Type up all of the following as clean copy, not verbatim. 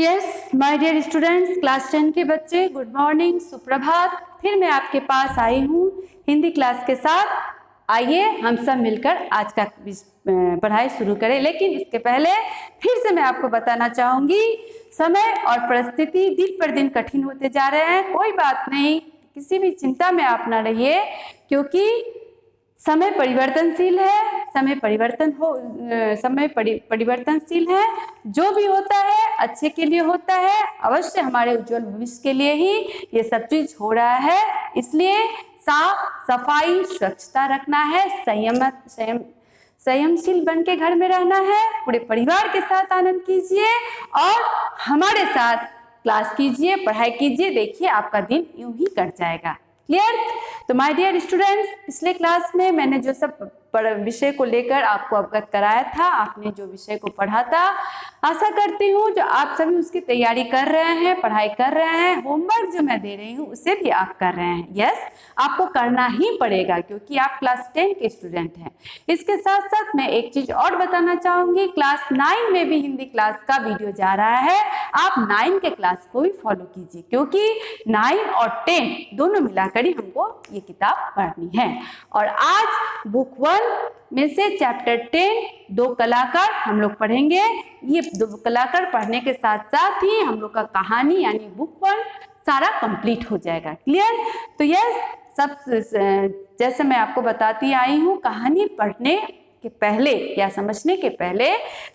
Yes my dear students, class 10 के बच्चे, good morning, सुप्रभात। फिर मैं आपके पास आई हूँ हिंदी क्लास के साथ। आइए हम सब मिलकर आज का पढ़ाई शुरू करें। लेकिन इसके पहले फिर से मैं आपको बताना चाहूँगी, समय और परिस्थिति दिन पर दिन कठिन होते जा रहे हैं। कोई बात नहीं, किसी भी चिंता में आप ना रहिए, क्योंकि समय परिवर्तनशील है। समय परिवर्तनशील है। जो भी होता है अच्छे के लिए होता है। अवश्य हमारे उज्जवल भविष्य के लिए ही ये सब चीज हो रहा है। इसलिए साफ सफाई स्वच्छता रखना है, संयमशील बन के घर में रहना है। पूरे परिवार के साथ आनंद कीजिए और हमारे साथ क्लास कीजिए, पढ़ाई कीजिए। देखिए आपका दिन यूं ही कट जाएगा। क्लियर? तो माय डियर स्टूडेंट्स, पिछले क्लास में मैंने जो सब विषय को लेकर आपको अवगत कराया था, आपने जो विषय को पढ़ा था, आशा करती हूँ जो आप सभी उसकी तैयारी कर रहे हैं, पढ़ाई कर रहे हैं। होमवर्क जो मैं दे रही हूँ उसे भी आप कर रहे हैं। यस, आपको करना ही पड़ेगा क्योंकि आप क्लास 10 के स्टूडेंट हैं। इसके साथ साथ मैं एक चीज और बताना चाहूंगी, क्लास 9 में भी हिंदी क्लास का वीडियो जा रहा है। आप 9 के क्लास को भी फॉलो कीजिए, क्योंकि 9 और 10 दोनों मिलाकर ही हमको ये किताब पढ़नी है। और आज बुक 1 में से चैप्टर 10 दो कलाकार हम लोग पढ़ेंगे। ये दो कलाकार पढ़ने के साथ साथ ही हम लोग का कहानी यानी बुक 1 सारा कंप्लीट हो जाएगा। क्लियर? तो यस, सब जैसे मैं आपको बताती आई हूँ, कहानी पढ़ने के पहले या समझने के पहले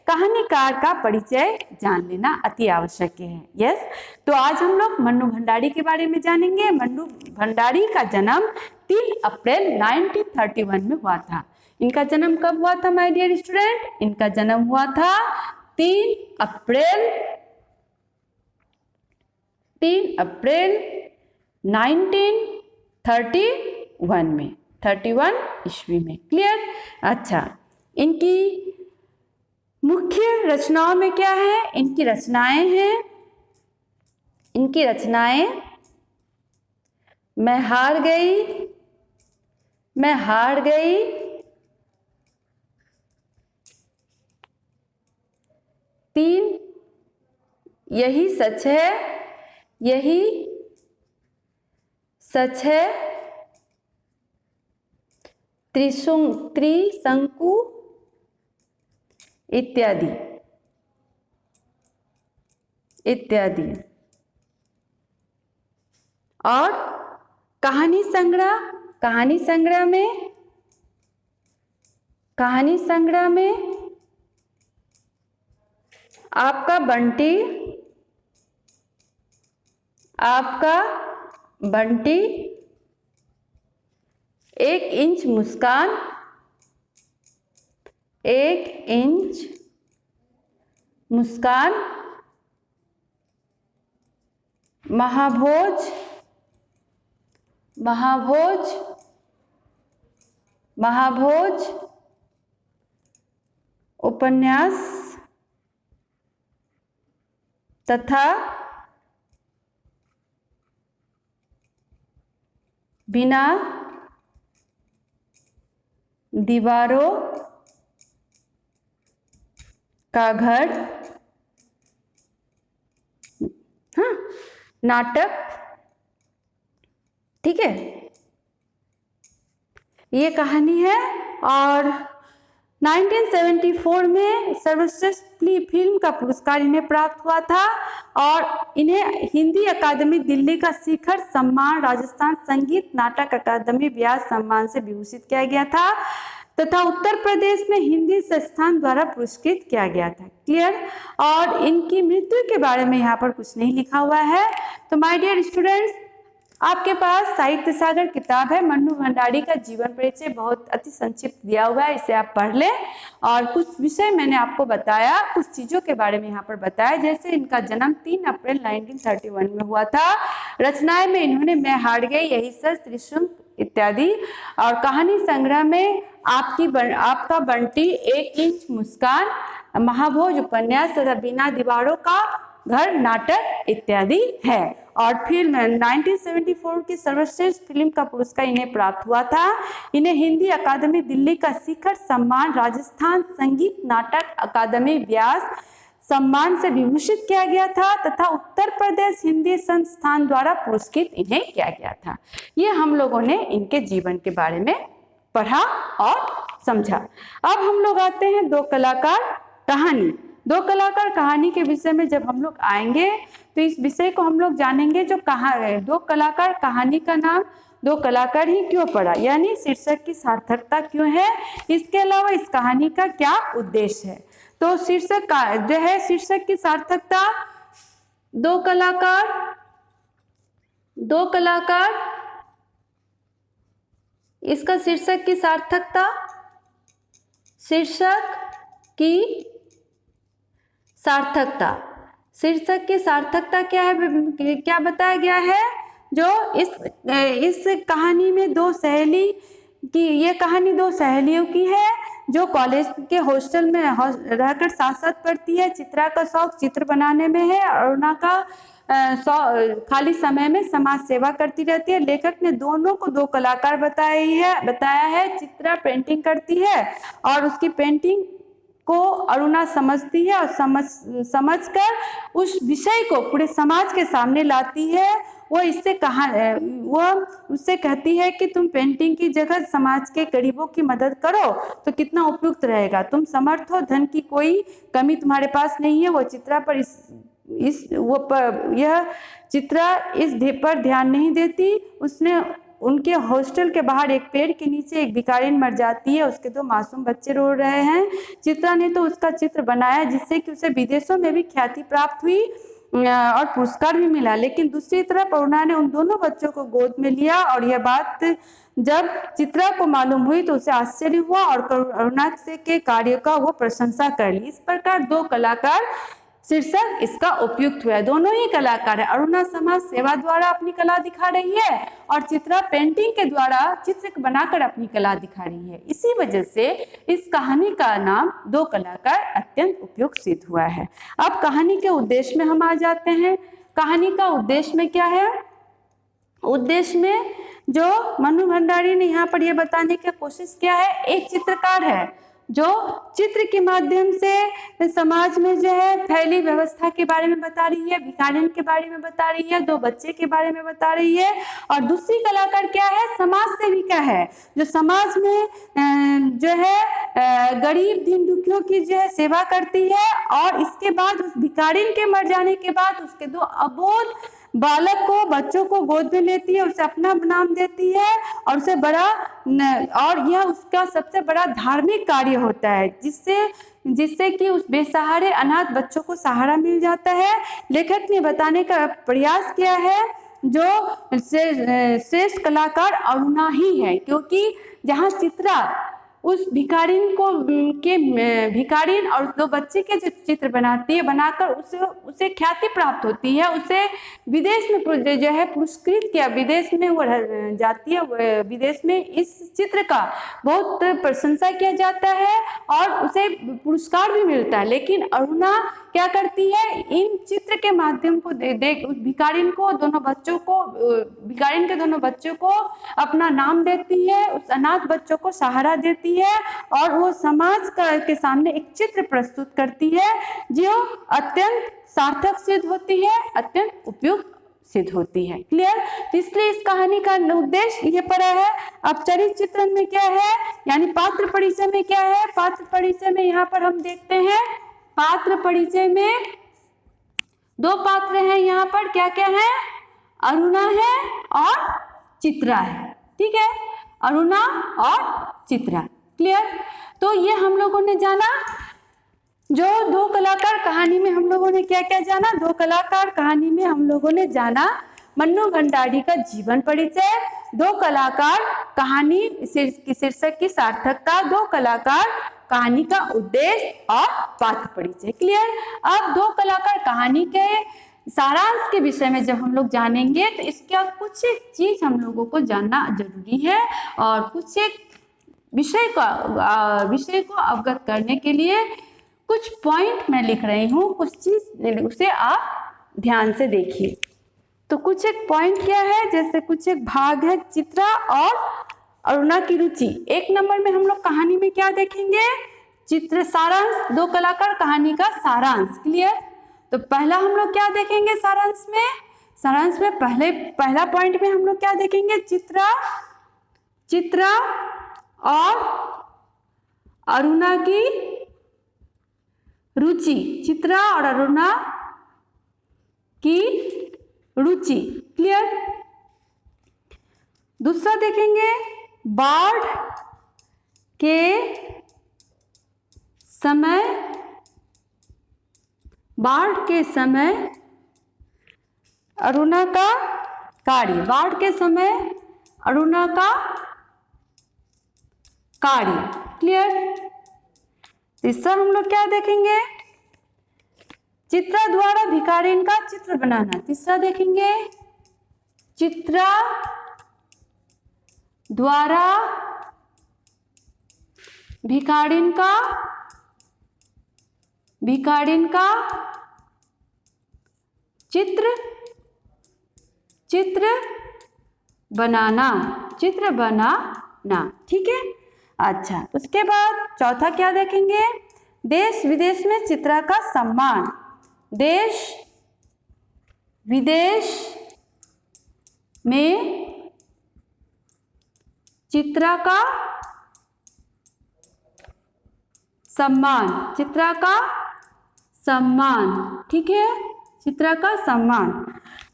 कहानीकार का परिचय जान लेना अति आवश्यक है। यस, तो आज हम लोग मन्नू भंडारी के बारे में जानेंगे। मन्नू भंडारी का जन्म 3 अप्रैल 1931 में हुआ था। इनका जन्म कब हुआ था माय डियर स्टूडेंट? इनका जन्म हुआ था 3 अप्रैल 1931 में, 31 ईस्वी में। क्लियर? अच्छा, इनकी मुख्य रचनाओं में क्या है? इनकी रचनाएं हैं, मैं हार गई, तीन, यही सच है, त्रिशंकु इत्यादि। और कहानी संग्रह में आपका बंटी, 1 इंच मुस्कान, महाभोज, उपन्यास तथा बिना दीवारों का घर, हाँ, नाटक। ठीक है, ये कहानी है। और 1974 में सर्वश्रेष्ठ फिल्म का पुरस्कार इन्हें प्राप्त हुआ था और इन्हें हिंदी अकादमी दिल्ली का शिखर सम्मान, राजस्थान संगीत नाटक अकादमी व्यास सम्मान से विभूषित किया गया था तथा उत्तर प्रदेश में हिंदी संस्थान द्वारा पुरस्कृत किया गया था। क्लियर? और इनकी मृत्यु के बारे में यहाँ पर कुछ नहीं लिखा हुआ है। तो माय डियर स्टूडेंट्स, आपके पास साहित्य सागर किताब है, मन्नू भंडारी का जीवन परिचय बहुत अति संक्षिप्त दिया हुआ है, इसे आप पढ़ लें। और कुछ विषय मैंने आपको बताया, कुछ चीजों के बारे में यहाँ पर बताया, जैसे इनका जन्म 3 अप्रैल 1931 में हुआ था। रचनाएं में इन्होंने मैं हार गई, यही सच, त्रिशंकु इत्यादि। और कहानी संग्रह में आपका बंटी, 1 इंच मुस्कान, महाभोज उपन्यास तथा बिना दीवारों का घर नाटक इत्यादि है। और फिर 1974 की सर्वश्रेष्ठ फिल्म का पुरस्कार इन्हें प्राप्त हुआ था। इन्हें हिंदी अकादमी दिल्ली का शिखर सम्मान, राजस्थान संगीत नाटक अकादमी व्यास सम्मान से विभूषित किया गया था तथा उत्तर प्रदेश हिंदी संस्थान द्वारा पुरस्कृत इन्हें किया गया था। ये हम लोगों ने इनके जीवन के बारे में पढ़ा और समझा। अब हम लोग आते हैं दो कलाकार कहानी। दो कलाकार कहानी के विषय में जब हम लोग आएंगे तो इस विषय को हम लोग जानेंगे। जो दो कलाकार कहानी का नाम दो कलाकार ही क्यों पड़ा, यानी शीर्षक की सार्थकता क्यों है, इसके अलावा इस कहानी का क्या उद्देश्य है। तो शीर्षक का जो है, शीर्षक की सार्थकता, दो कलाकार, इसका शीर्षक की सार्थकता, शीर्षक की सार्थकता क्या है, क्या बताया गया है। जो इस कहानी में दो सहेली की, ये कहानी दो सहेलियों की है जो कॉलेज के हॉस्टल में रहकर साथ साथ पढ़ती है। चित्रा का शौक चित्र बनाने में है, अरुणा का खाली समय में समाज सेवा करती रहती है। लेखक ने दोनों को दो कलाकार बताया है। चित्रा पेंटिंग करती है और उसकी पेंटिंग को अरुणा समझती है और समझकर उस विषय को पूरे समाज के सामने लाती है। वो उससे कहती है कि तुम पेंटिंग की जगह समाज के गरीबों की मदद करो तो कितना उपयुक्त रहेगा। तुम समर्थ हो, धन की कोई कमी तुम्हारे पास नहीं है। वो चित्रा पर चित्रा इस पर ध्यान नहीं देती। उनके हॉस्टल के बाहर एक पेड़ के नीचे एक भिखारिन मर जाती है, उसके दो मासूम बच्चे रो रहे हैं। चित्रा ने तो उसका चित्र बनाया जिससे कि उसे विदेशों में भी ख्याति प्राप्त हुई और पुरस्कार भी मिला। लेकिन दूसरी तरफ अरुणा ने उन दोनों बच्चों को गोद में लिया और यह बात जब चित्रा को मालूम हुई तो उसे आश्चर्य हुआ और अरुणा के कार्य का वो प्रशंसा कर ली। इस प्रकार दो कलाकार शीर्षक इसका उपयुक्त हुआ। दोनों ही कलाकार है। अरुणा समाज सेवा द्वारा अपनी कला दिखा रही है और चित्रा पेंटिंग के द्वारा चित्र बनाकर अपनी कला दिखा रही है। इसी वजह से इस कहानी का नाम दो कलाकार अत्यंत उपयुक्त सिद्ध हुआ है। अब कहानी के उद्देश्य में हम आ जाते हैं। कहानी का उद्देश्य में क्या है। उद्देश्य में जो मनु भंडारी ने यहाँ पर यह बताने की कोशिश किया है, एक चित्रकार है जो चित्र के माध्यम से समाज में जो है फैली व्यवस्था के बारे में बता रही है, भिखारिन के बारे में बता रही है, दो बच्चे के बारे में बता रही है। और दूसरी कलाकार क्या है, समाज सेविका है जो समाज में जो है गरीब दीन दुखियों की जो है सेवा करती है। और इसके बाद उस भिखारिन के मर जाने के बाद उसके दो अबोध बालक को, बच्चों को गोद में लेती है, उसे अपना नाम देती है और उसे और यह उसका सबसे बड़ा धार्मिक कार्य होता है जिससे कि उस बेसहारे अनाथ बच्चों को सहारा मिल जाता है। लेखक ने बताने का प्रयास किया है जो श्रेष्ठ कलाकार अरुणा ही है, क्योंकि जहाँ चित्रा उस भिखारिन और दो बच्चे के जो चित्र बनाती है, बनाकर उसे ख्याति प्राप्त होती है। उसे विदेश में जो है पुरस्कृत किया, विदेश में वो जाती है, विदेश में इस चित्र का बहुत प्रशंसा किया जाता है और उसे पुरस्कार भी मिलता है। लेकिन अरुणा क्या करती है, इन चित्र के माध्यम को देख उस भिखारिन के दोनों बच्चों को अपना नाम देती है, उस अनाथ बच्चों को सहारा देती है और वो समाज के सामने एक चित्र प्रस्तुत करती है जो अत्यंत सार्थक सिद्ध होती है, अत्यंत उपयुक्त सिद्ध होती है। क्लियर। तो इसलिए इस कहानी का उद्देश्य ये पड़ा है। अब चरित्र चित्रण में क्या है, यानी पात्र परिचय में क्या है। पात्र परिचय में यहाँ पर हम देखते हैं, पात्र परिचय में दो पात्र हैं। यहाँ पर क्या क्या है, अरुणा है और चित्रा है। ठीक है, अरुणा और चित्रा। क्लियर। तो ये हम लोगों ने जाना जो दो कलाकार कहानी में हम लोगों ने क्या क्या जाना। दो कलाकार कहानी में हम लोगों ने जाना मन्नू भंडारी का जीवन परिचय, दो कलाकार कहानी शीर्षक की सार्थकता, दो कलाकार कहानी का उद्देश्य और पात्र परिचय। क्लियर। अब दो कलाकार कहानी के सारांश के विषय में जब हम लोग जानेंगे तो इसका कुछ एक चीज हम लोगों को जानना जरूरी है और कुछ एक विषय को अवगत करने के लिए कुछ पॉइंट मैं लिख रही हूँ, कुछ चीज उसे आप ध्यान से देखिए। तो कुछ एक पॉइंट क्या है, जैसे कुछ एक भाग है चित्रा और अरुणा की रुचि। एक नंबर में हम लोग कहानी में क्या देखेंगे, चित्र सारांश, दो कलाकार कहानी का सारांश। क्लियर? तो पहला हम लोग क्या देखेंगे सारांश में? सारांश में पहला पॉइंट में हम लोग क्या देखेंगे? चित्रा और अरुणा की रुचि। चित्रा और अरुणा की रुचि। क्लियर? दूसरा देखेंगे बाढ़ के समय अरुणा का कार्य। बाढ़ के समय अरुणा का कार्य। क्लियर? तीसरा हम लोग क्या देखेंगे? चित्रा द्वारा भिखारिन का चित्र बनाना। तीसरा देखेंगे चित्रा द्वारा भिखारिन का चित्र बनाना। ठीक है? अच्छा, उसके बाद चौथा क्या देखेंगे? देश विदेश में चित्रा का सम्मान। देश विदेश में चित्रा का सम्मान। चित्रा का सम्मान। ठीक है? चित्रा का सम्मान।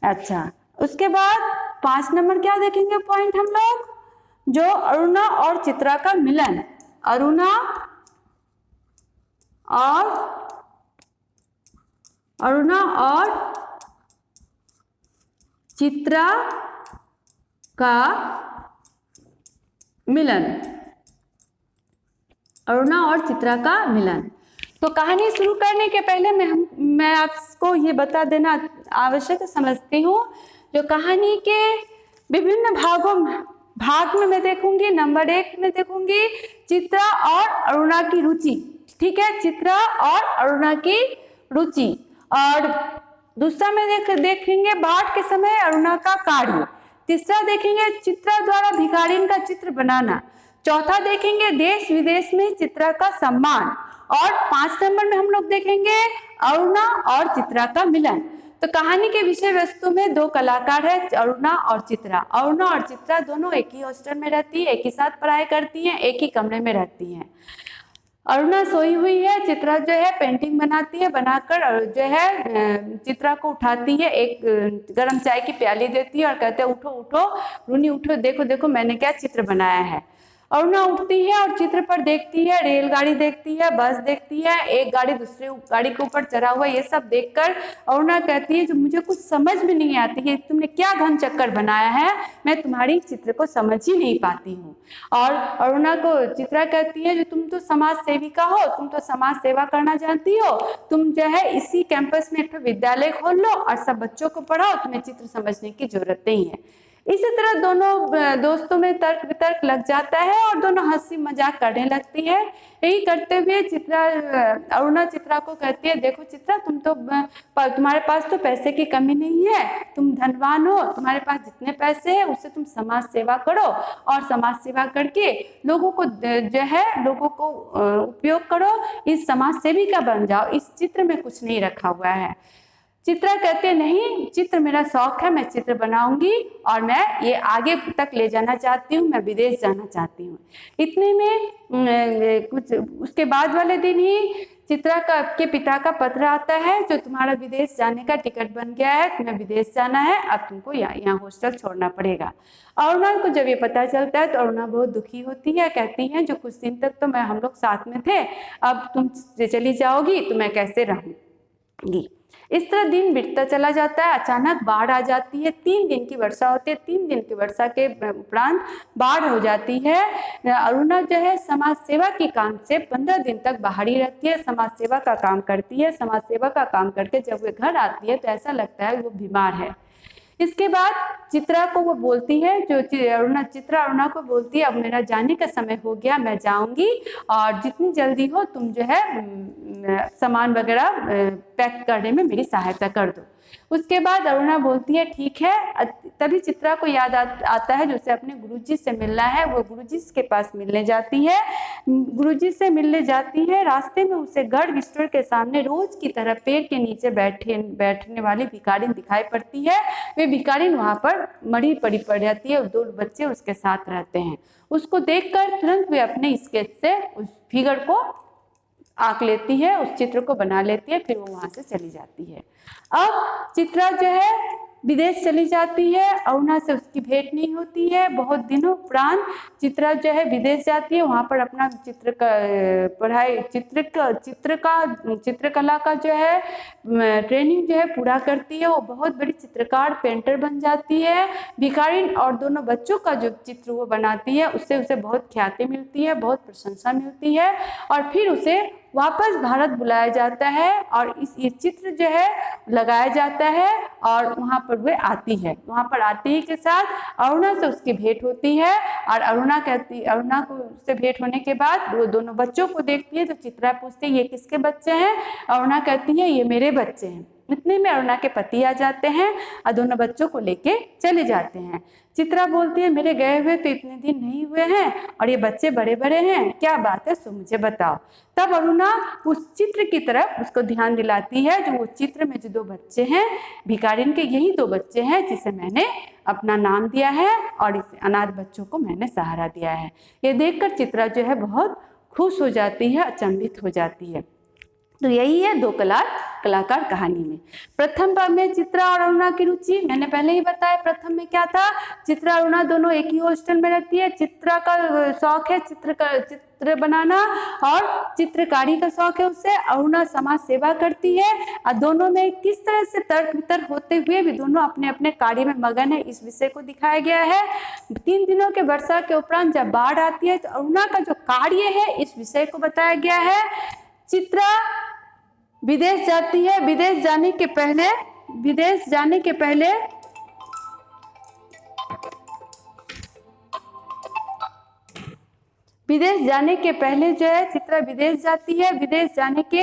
अच्छा, उसके बाद 5 नंबर क्या देखेंगे पॉइंट हम लोग? जो अरुणा और चित्रा का मिलन। अरुणा और चित्रा का मिलन। अरुणा और चित्रा का मिलन। तो कहानी शुरू करने के पहले मैं आपको ये बता देना आवश्यक समझती हूँ, जो कहानी के विभिन्न भाग में मैं देखूंगी। नंबर 1 में देखूंगी चित्रा और अरुणा की रुचि। ठीक है? चित्रा और अरुणा की रुचि। और दूसरा में देखेंगे बाढ़ के समय अरुणा का कार्य। तीसरा देखेंगे चित्रा द्वारा भिखारिन का चित्र बनाना। चौथा देखेंगे देश विदेश में चित्रा का सम्मान। और 5 नंबर में हम लोग देखेंगे अरुणा और चित्रा का मिलन। तो कहानी के विषय वस्तु में 2 कलाकार है, अरुणा और चित्रा। अरुणा और चित्रा दोनों एक ही हॉस्टल में रहती है, एक ही साथ पढ़ाई करती हैं, एक ही कमरे में रहती हैं। अरुणा सोई हुई है, चित्रा जो है पेंटिंग बनाती है, बनाकर जो है चित्रा को उठाती है, एक गर्म चाय की प्याली देती है और कहते हैं उठो उठो रूनी उठो, देखो देखो मैंने क्या चित्र बनाया है। अरुणा उठती है और चित्र पर देखती है, रेलगाड़ी देखती है, बस देखती है, एक गाड़ी दूसरे गाड़ी के ऊपर चढ़ा हुआ, ये सब देखकर अरुणा कहती है जो मुझे कुछ समझ में नहीं आती है, तुमने क्या घन चक्कर बनाया है, मैं तुम्हारी चित्र को समझ ही नहीं पाती हूँ। और अरुणा को चित्रा कहती है जो तुम तो समाज सेविका हो, तुम तो समाज सेवा करना जानती हो, तुम जो है इसी कैंपस में एक विद्यालय खोल लो और सब बच्चों को पढ़ाओ, तुम्हें चित्र समझने की जरूरत नहीं है। इसी तरह दोनों दोस्तों में तर्क वितर्क लग जाता है और दोनों हंसी मजाक करने लगती है। यही करते हुए अरुणा चित्रा को कहती है देखो चित्रा, तुम्हारे पास तो पैसे की कमी नहीं है, तुम धनवान हो, तुम्हारे पास जितने पैसे हैं उससे तुम समाज सेवा करो और समाज सेवा करके लोगों को उपयोग करो, इस समाज सेविका बन जाओ, इस चित्र में कुछ नहीं रखा हुआ है। चित्रा कहते हैं नहीं, चित्र मेरा शौक है, मैं चित्र बनाऊंगी और मैं ये आगे तक ले जाना चाहती हूँ, मैं विदेश जाना चाहती हूँ। इतने में कुछ उसके बाद वाले दिन ही चित्रा के पिता का पत्र आता है जो तुम्हारा विदेश जाने का टिकट बन गया है, तुम्हें विदेश जाना है, अब तुमको यहाँ हॉस्टल छोड़ना पड़ेगा। अरुणा को जब ये पता चलता है तो अरुणा बहुत दुखी होती है, कहती है जो कुछ दिन तक तो हम लोग साथ में थे, अब तुम चली जाओगी तो मैं कैसे रहूँगी। इस तरह दिन बीतता चला जाता है। अचानक बाढ़ आ जाती है, 3 दिन की वर्षा होती है, 3 दिन की वर्षा के उपरांत बाढ़ हो जाती है। अरुणा जो है समाज सेवा के काम से 15 दिन तक बाहर ही रहती है, समाज सेवा का काम करती है। समाज सेवा का काम करके जब वो घर आती है तो ऐसा लगता है वो बीमार है। इसके बाद चित्रा को वो बोलती है, चित्रा अरुणा को बोलती है अब मेरा जाने का समय हो गया, मैं जाऊंगी और जितनी जल्दी हो तुम जो है सामान वगैरह पैक करने में मेरी सहायता कर दो। उसके बाद अरुणा बोलती है ठीक है। तभी चित्रा को याद आता है जो उसे अपने गुरुजी से मिलना है। वो गुरुजी के पास मिलने जाती है। गुरुजी से मिलने जाती है। रास्ते में उसे गर्ग स्टोर के सामने रोज की तरह पेड़ के नीचे बैठने वाली भिखारिन दिखाई पड़ती है। वे भिखारिन वहां पर मरी पड़ी पड़ जाती है और 2 बच्चे उसके साथ रहते हैं। उसको देखकर तुरंत वे अपने स्केच से उस फिगर को आंक लेती है, उस चित्र को बना लेती है, फिर वो वहां से चली जाती है। अब चित्रा जो है विदेश चली जाती है। अरुणा से उसकी भेंट नहीं होती है। बहुत दिनों उपरांत चित्रा जो है विदेश जाती है। वहां पर अपना पढ़ाई चित्रकला का जो है ट्रेनिंग जो है पूरा करती है। वो बहुत बड़ी चित्रकार पेंटर बन जाती है। भिखारिन और दोनों बच्चों का जो चित्र वो बनाती है उससे उसे बहुत ख्याति मिलती है, बहुत प्रशंसा मिलती है और फिर उसे वापस भारत बुलाया जाता है और ये चित्र जो है लगाया जाता है और वहाँ पर वे आती है। वहाँ पर आते ही के साथ अरुणा से उसकी भेंट होती है और अरुणा को उससे भेंट होने के बाद वो दोनों बच्चों को देखती है। तो चित्रा पूछती है ये किसके बच्चे हैं? अरुणा कहती है ये मेरे बच्चे हैं। इतने में अरुणा के पति आ जाते हैं और दोनों बच्चों को लेके चले जाते हैं। चित्रा बोलती है मेरे गए हुए तो इतने दिन नहीं हुए हैं और ये बच्चे बड़े बड़े हैं, क्या बात है, सो मुझे बताओ। तब अरुणा उस चित्र की तरफ उसको ध्यान दिलाती है। जो वो चित्र में जो 2 बच्चे हैं भिखारिन के, यही 2 बच्चे हैं जिसे मैंने अपना नाम दिया है और इस अनाथ बच्चों को मैंने सहारा दिया है। ये देखकर चित्रा जो है बहुत खुश हो जाती है, अचंभित हो जाती है। तो यही है 2 कलाकार कहानी में। प्रथम भाग में चित्रा और अरुणा की रुचि मैंने पहले ही बताया। प्रथम में क्या था, चित्रा अरुणा दोनों एक ही हॉस्टल में रहती है। चित्रा का शौक है चित्र बनाना और चित्रकारी का शौक है उसे। अरुणा समाज सेवा करती है और दोनों में किस तरह से तर्क वितर्क होते हुए भी दोनों अपने अपने कार्य में मगन है, इस विषय को दिखाया गया है। 3 दिनों के वर्षा के उपरांत जब बाढ़ आती है तो अरुणा का जो कार्य है इस विषय को बताया गया है। चित्रा विदेश जाती है। विदेश जाने के पहले जो है चित्रा विदेश जाती है। विदेश जाने के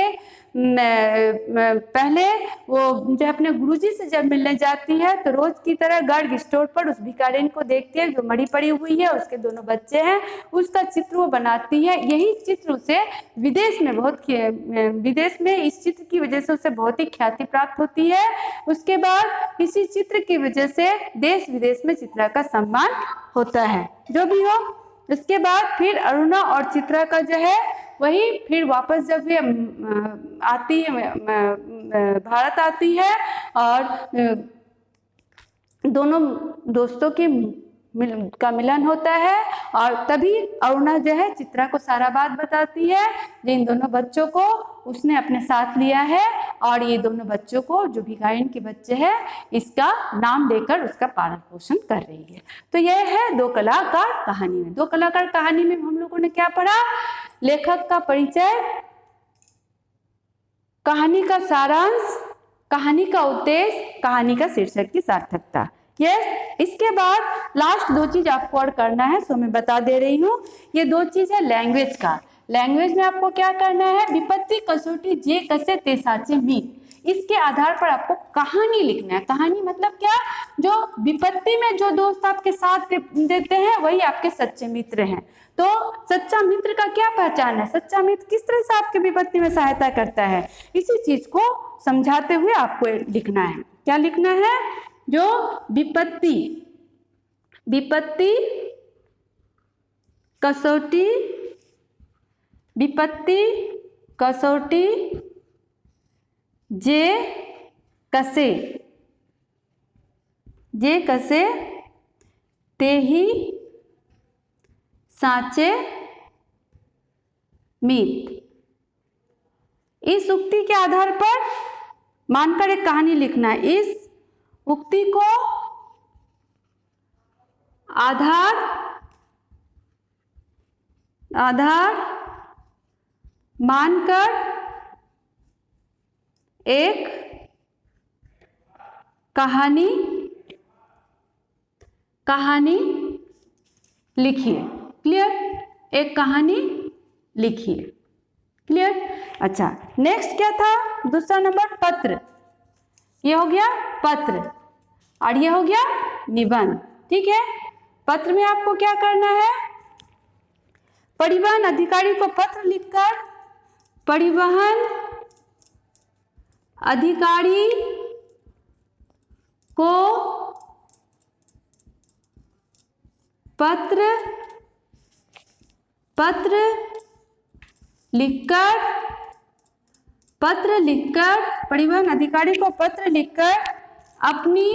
पहले वो जो अपने गुरुजी से जब मिलने जाती है तो रोज की तरह गर्ग स्टोर पर उस भिखारिन को देखती है जो मरी पड़ी हुई है, उसके 2 बच्चे हैं, उसका चित्र वो बनाती है। यही चित्र उसे विदेश में इस चित्र की वजह से उसे बहुत ही ख्याति प्राप्त होती है। उसके बाद इसी चित्र की वजह से देश विदेश में चित्रा का सम्मान होता है। जो भी हो, इसके बाद फिर अरुणा और चित्रा का जो है वही फिर वापस जब वे आती है भारत आती है और दोनों दोस्तों का मिलन होता है और तभी अरुणा जो है चित्रा को सारा बात बताती है जिन दोनों बच्चों को उसने अपने साथ लिया है और ये दोनों बच्चों को जो भिखारिन के बच्चे हैं इसका नाम देकर उसका पालन पोषण कर रही है। तो यह है 2 कलाकार कहानी में। 2 कलाकार कहानी में हम लोगों ने क्या पढ़ा, लेखक का परिचय, कहानी का सारांश, कहानी का उद्देश्य, कहानी का शीर्षक की सार्थकता। इसके बाद लास्ट 2 चीज आपको और करना है, सो मैं बता दे रही हूँ। ये 2 चीज है लैंग्वेज का। लैंग्वेज में आपको क्या करना है, विपत्ति कसौटी जे कसे ते साचे मीत, इसके आधार पर आपको कहानी लिखना है। कहानी मतलब क्या, जो विपत्ति में जो दोस्त आपके साथ देते हैं वही आपके सच्चे मित्र हैं। तो सच्चा मित्र का क्या पहचान है, सच्चा मित्र किस तरह से आपके विपत्ति में सहायता करता है, इसी चीज को समझाते हुए आपको लिखना है। क्या लिखना है, जो विपत्ति कसौटी जे कसे ते ही साचे मीत, इस उक्ति के आधार पर मानकर एक कहानी लिखना है। इस उक्ति को आधार मानकर एक कहानी लिखिए। क्लियर, एक कहानी लिखिए। क्लियर। अच्छा, नेक्स्ट क्या था, दूसरा नंबर पत्र। ये हो गया पत्र और ये हो गया निबंध। ठीक है, पत्र में आपको क्या करना है, परिवहन अधिकारी को पत्र लिखकर परिवहन अधिकारी को पत्र लिखकर परिवहन अधिकारी को पत्र लिखकर अपनी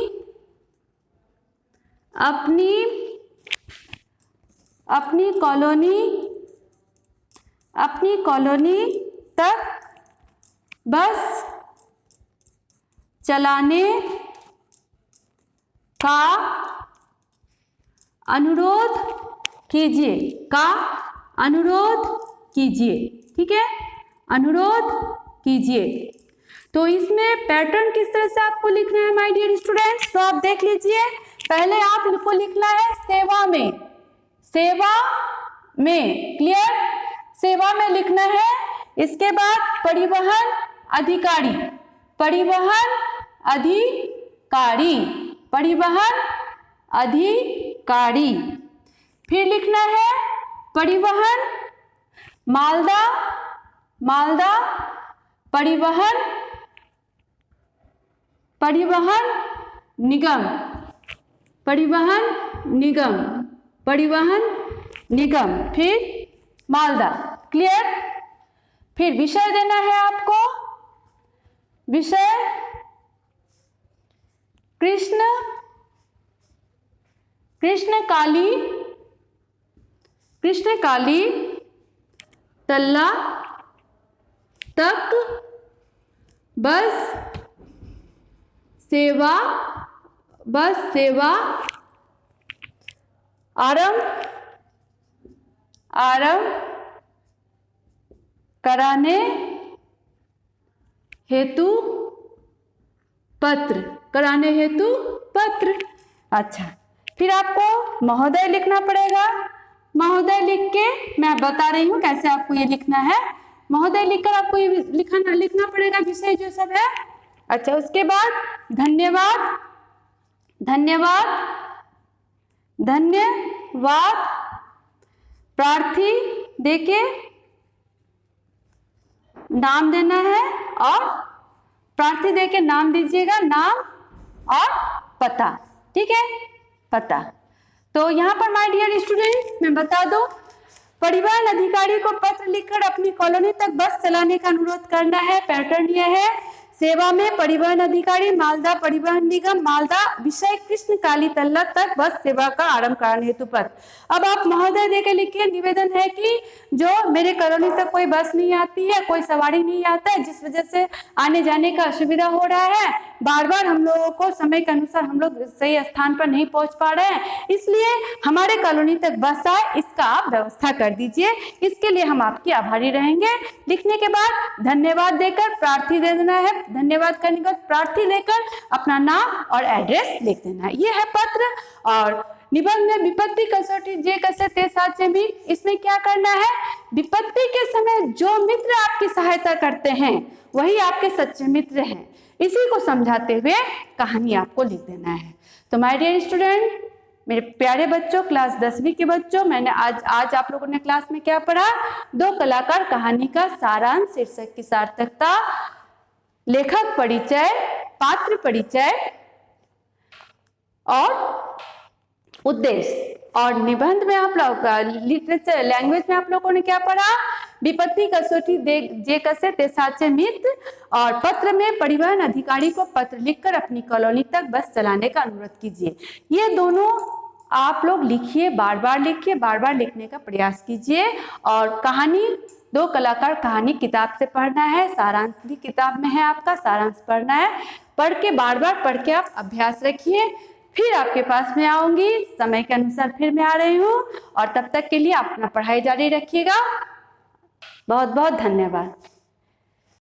कॉलोनी तक बस चलाने का अनुरोध कीजिए। ठीक है, अनुरोध कीजिए। तो इसमें पैटर्न किस तरह से आपको लिखना है माय डियर स्टूडेंट्स, तो आप देख लीजिए। पहले आपको लिखना है सेवा में, क्लियर, सेवा में लिखना है। इसके बाद परिवहन अधिकारी, फिर लिखना है परिवहन मालदा परिवहन निगम, फिर मालदा, क्लियर। फिर विषय देना है आपको, विषय कृष्णकाली तल्ला तक बस सेवा आरंभ कराने हेतु पत्र। अच्छा, फिर आपको महोदय लिखना पड़ेगा। महोदय लिख के मैं बता रही हूँ कैसे आपको ये लिखना है। महोदय लिखकर आपको ये लिखना पड़ेगा विषय जो सब है। अच्छा, उसके बाद धन्यवाद प्रार्थी देके नाम देना है और प्रार्थी देके नाम दीजिएगा, नाम और पता। ठीक है, पता। तो यहाँ पर माय डियर स्टूडेंट मैं बता दूं, परिवहन अधिकारी को पत्र लिखकर अपनी कॉलोनी तक बस चलाने का अनुरोध करना है। पैटर्न यह है, सेवा में परिवहन अधिकारी, मालदा परिवहन निगम, मालदा, विषय कृष्णकाली तल्ला तक बस सेवा का आरंभ कराने हेतु पत्र। अब आप महोदय देकर लिखिए, निवेदन है कि जो मेरे कॉलोनी तक कोई बस नहीं आती है, कोई सवारी नहीं आता है, जिस वजह से आने जाने का असुविधा हो रहा है, बार बार हम लोगों को समय के अनुसार हम लोग सही स्थान पर नहीं पहुंच पा रहे हैं, इसलिए हमारे कॉलोनी तक बस आए, इसका आप व्यवस्था कर दीजिए। इसके लिए हम आपके आभारी रहेंगे। लिखने के बाद धन्यवाद देकर प्रार्थी दे देना है। धन्यवाद करने के बाद प्रार्थी देकर अपना नाम और एड्रेस लिख देना है। ये है पत्र। और निबंध में विपत्ति कसौटी जे कसे ते साचे मीत, इसमें क्या करना है, विपत्ति के समय जो मित्र आपकी सहायता करते हैं वही आपके सच्चे मित्र हैं, इसी को समझाते हुए कहानी आपको लिख देना है। तो माय डियर स्टूडेंट, मेरे प्यारे बच्चों, क्लास 10वीं के बच्चों, मैंने आज आप लोगों ने क्लास में क्या पढ़ा, दो कलाकार कहानी का सारांश, शीर्षक की सार्थकता, लेखक परिचय, पात्र परिचय और उद्देश्य। और निबंध में आप लोग लिटरेचर लैंग्वेज में आप लोगों ने क्या पढ़ा, विपत्ति कसौटी जे कसे ते साचे मित, और पत्र में परिवहन अधिकारी को पत्र लिखकर अपनी कॉलोनी तक बस चलाने का अनुरोध कीजिए। ये दोनों आप लोग लिखिए, बार बार लिखिए, बार बार लिखने का प्रयास कीजिए। और कहानी दो कलाकार कहानी किताब से पढ़ना है, सारांश भी किताब में है, आपका सारांश पढ़ना है। पढ़ के बार बार पढ़ के आप अभ्यास रखिए। फिर आपके पास में आऊंगी, समय के अनुसार फिर मैं आ रही हूँ, और तब तक के लिए आप अपना पढ़ाई जारी रखिएगा। बहुत बहुत धन्यवाद।